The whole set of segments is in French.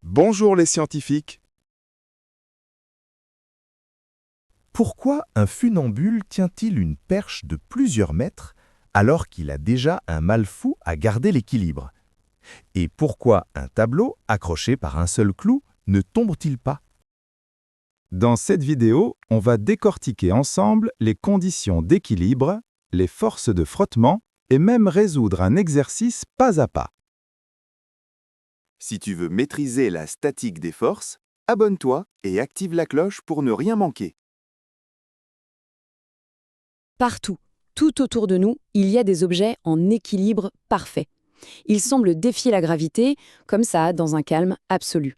Bonjour les scientifiques. Pourquoi un funambule tient-il une perche de plusieurs mètres alors qu'il a déjà un mal fou à garder l'équilibre? Et pourquoi un tableau accroché par un seul clou ne tombe-t-il pas? Dans cette vidéo, on va décortiquer ensemble les conditions d'équilibre, les forces de frottement et même résoudre un exercice pas à pas. Si tu veux maîtriser la statique des forces, abonne-toi et active la cloche pour ne rien manquer. Partout, tout autour de nous, il y a des objets en équilibre parfait. Ils semblent défier la gravité, comme ça, dans un calme absolu.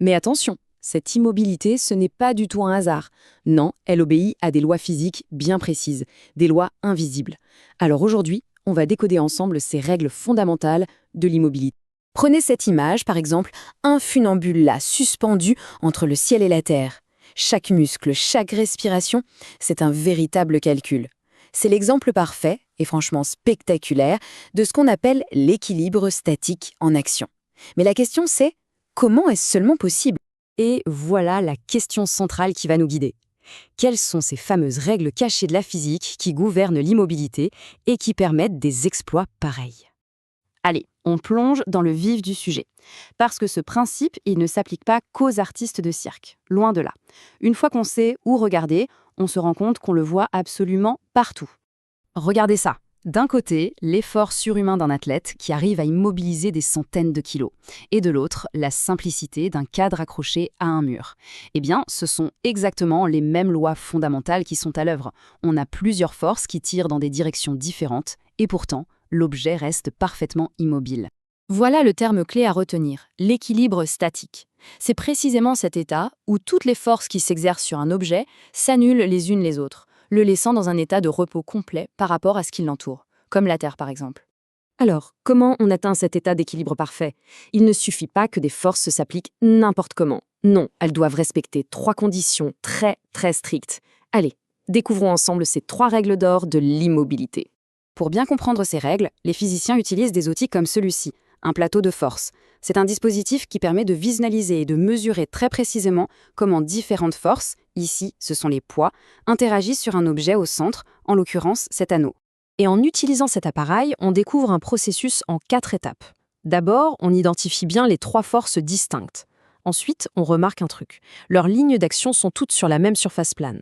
Mais attention, cette immobilité, ce n'est pas du tout un hasard. Non, elle obéit à des lois physiques bien précises, des lois invisibles. Alors aujourd'hui, on va décoder ensemble ces règles fondamentales de l'immobilité. Prenez cette image, par exemple, un funambule là, suspendu entre le ciel et la terre. Chaque muscle, chaque respiration, c'est un véritable calcul. C'est l'exemple parfait, et franchement spectaculaire, de ce qu'on appelle l'équilibre statique en action. Mais la question c'est, comment est-ce seulement possible? Et voilà la question centrale qui va nous guider. Quelles sont ces fameuses règles cachées de la physique qui gouvernent l'immobilité et qui permettent des exploits pareils? Allez, on plonge dans le vif du sujet. Parce que ce principe, il ne s'applique pas qu'aux artistes de cirque. Loin de là. Une fois qu'on sait où regarder, on se rend compte qu'on le voit absolument partout. Regardez ça. D'un côté, l'effort surhumain d'un athlète qui arrive à immobiliser des centaines de kilos. Et de l'autre, la simplicité d'un cadre accroché à un mur. Eh bien, ce sont exactement les mêmes lois fondamentales qui sont à l'œuvre. On a plusieurs forces qui tirent dans des directions différentes, et pourtant, l'objet reste parfaitement immobile. Voilà le terme clé à retenir, l'équilibre statique. C'est précisément cet état où toutes les forces qui s'exercent sur un objet s'annulent les unes les autres, le laissant dans un état de repos complet par rapport à ce qui l'entoure, comme la Terre par exemple. Alors, comment on atteint cet état d'équilibre parfait? Il ne suffit pas que des forces s'appliquent n'importe comment. Non, elles doivent respecter 3 conditions très strictes. Allez, découvrons ensemble ces 3 règles d'or de l'immobilité. Pour bien comprendre ces règles, les physiciens utilisent des outils comme celui-ci, un plateau de force. C'est un dispositif qui permet de visualiser et de mesurer très précisément comment différentes forces, ici ce sont les poids, interagissent sur un objet au centre, en l'occurrence cet anneau. Et en utilisant cet appareil, on découvre un processus en 4 étapes. D'abord, on identifie bien les 3 forces distinctes. Ensuite, on remarque un truc. Leurs lignes d'action sont toutes sur la même surface plane.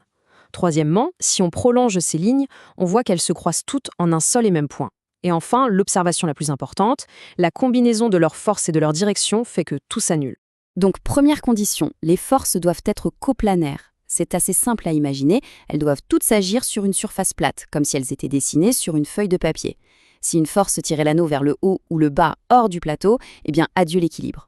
Troisièmement, si on prolonge ces lignes, on voit qu'elles se croisent toutes en un seul et même point. Et enfin, l'observation la plus importante, la combinaison de leurs forces et de leur direction fait que tout s'annule. Donc, première condition, les forces doivent être coplanaires. C'est assez simple à imaginer, elles doivent toutes s'agir sur une surface plate, comme si elles étaient dessinées sur une feuille de papier. Si une force tirait l'anneau vers le haut ou le bas hors du plateau, eh bien adieu l'équilibre.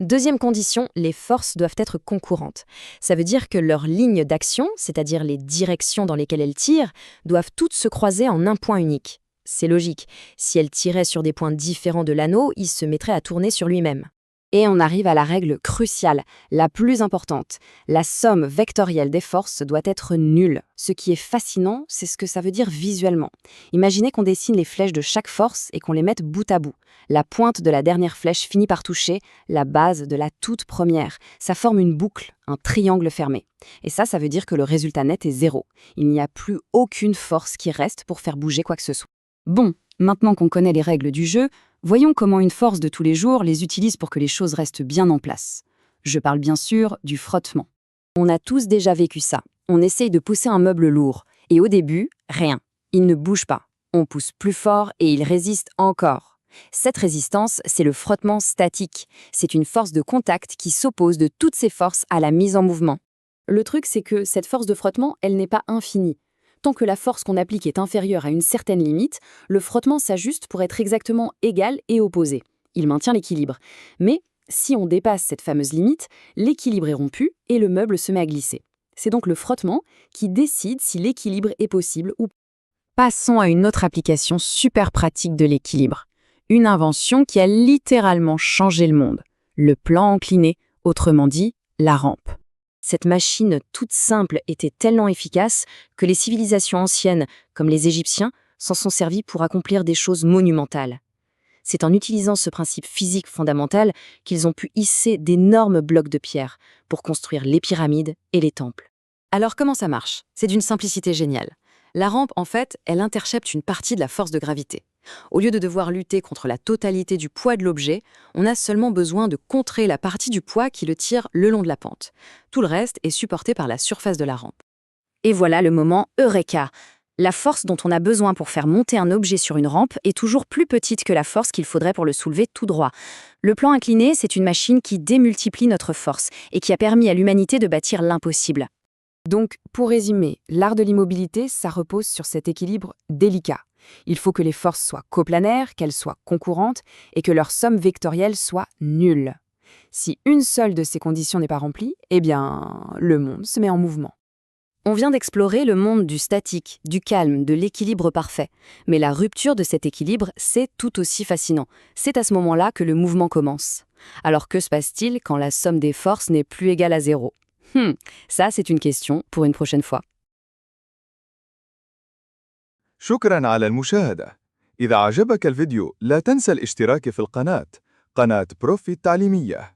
Deuxième condition, les forces doivent être concurrentes. Ça veut dire que leurs lignes d'action, c'est-à-dire les directions dans lesquelles elles tirent, doivent toutes se croiser en un point unique. C'est logique. Si elles tiraient sur des points différents de l'anneau, il se mettrait à tourner sur lui-même. Et on arrive à la règle cruciale, la plus importante. La somme vectorielle des forces doit être nulle. Ce qui est fascinant, c'est ce que ça veut dire visuellement. Imaginez qu'on dessine les flèches de chaque force et qu'on les mette bout à bout. La pointe de la dernière flèche finit par toucher la base de la toute première. Ça forme une boucle, un triangle fermé. Et ça veut dire que le résultat net est 0. Il n'y a plus aucune force qui reste pour faire bouger quoi que ce soit. Bon, maintenant qu'on connaît les règles du jeu, voyons comment une force de tous les jours les utilise pour que les choses restent bien en place. Je parle bien sûr du frottement. On a tous déjà vécu ça. On essaye de pousser un meuble lourd. Et au début, rien. Il ne bouge pas. On pousse plus fort et il résiste encore. Cette résistance, c'est le frottement statique. C'est une force de contact qui s'oppose de toutes ces forces à la mise en mouvement. Le truc, c'est que cette force de frottement, elle n'est pas infinie. Tant que la force qu'on applique est inférieure à une certaine limite, le frottement s'ajuste pour être exactement égal et opposé. Il maintient l'équilibre. Mais si on dépasse cette fameuse limite, l'équilibre est rompu et le meuble se met à glisser. C'est donc le frottement qui décide si l'équilibre est possible ou pas. Passons à une autre application super pratique de l'équilibre. Une invention qui a littéralement changé le monde. Le plan incliné, autrement dit, la rampe. Cette machine toute simple était tellement efficace que les civilisations anciennes, comme les Égyptiens, s'en sont servis pour accomplir des choses monumentales. C'est en utilisant ce principe physique fondamental qu'ils ont pu hisser d'énormes blocs de pierre pour construire les pyramides et les temples. Alors comment ça marche? C'est d'une simplicité géniale. La rampe, en fait, elle intercepte une partie de la force de gravité. Au lieu de devoir lutter contre la totalité du poids de l'objet, on a seulement besoin de contrer la partie du poids qui le tire le long de la pente. Tout le reste est supporté par la surface de la rampe. Et voilà le moment Eureka! La force dont on a besoin pour faire monter un objet sur une rampe est toujours plus petite que la force qu'il faudrait pour le soulever tout droit. Le plan incliné, c'est une machine qui démultiplie notre force et qui a permis à l'humanité de bâtir l'impossible. Donc, pour résumer, l'art de l'immobilité, ça repose sur cet équilibre délicat. Il faut que les forces soient coplanaires, qu'elles soient concurrentes et que leur somme vectorielle soit nulle. Si une seule de ces conditions n'est pas remplie, eh bien, le monde se met en mouvement. On vient d'explorer le monde du statique, du calme, de l'équilibre parfait. Mais la rupture de cet équilibre, c'est tout aussi fascinant. C'est à ce moment-là que le mouvement commence. Alors que se passe-t-il quand la somme des forces n'est plus égale à zéro? Ça, c'est une question pour une prochaine fois. شكراً على المشاهدة. إذا عجبك الفيديو لا تنسى الاشتراك في القناة، قناة بروفي التعليمية.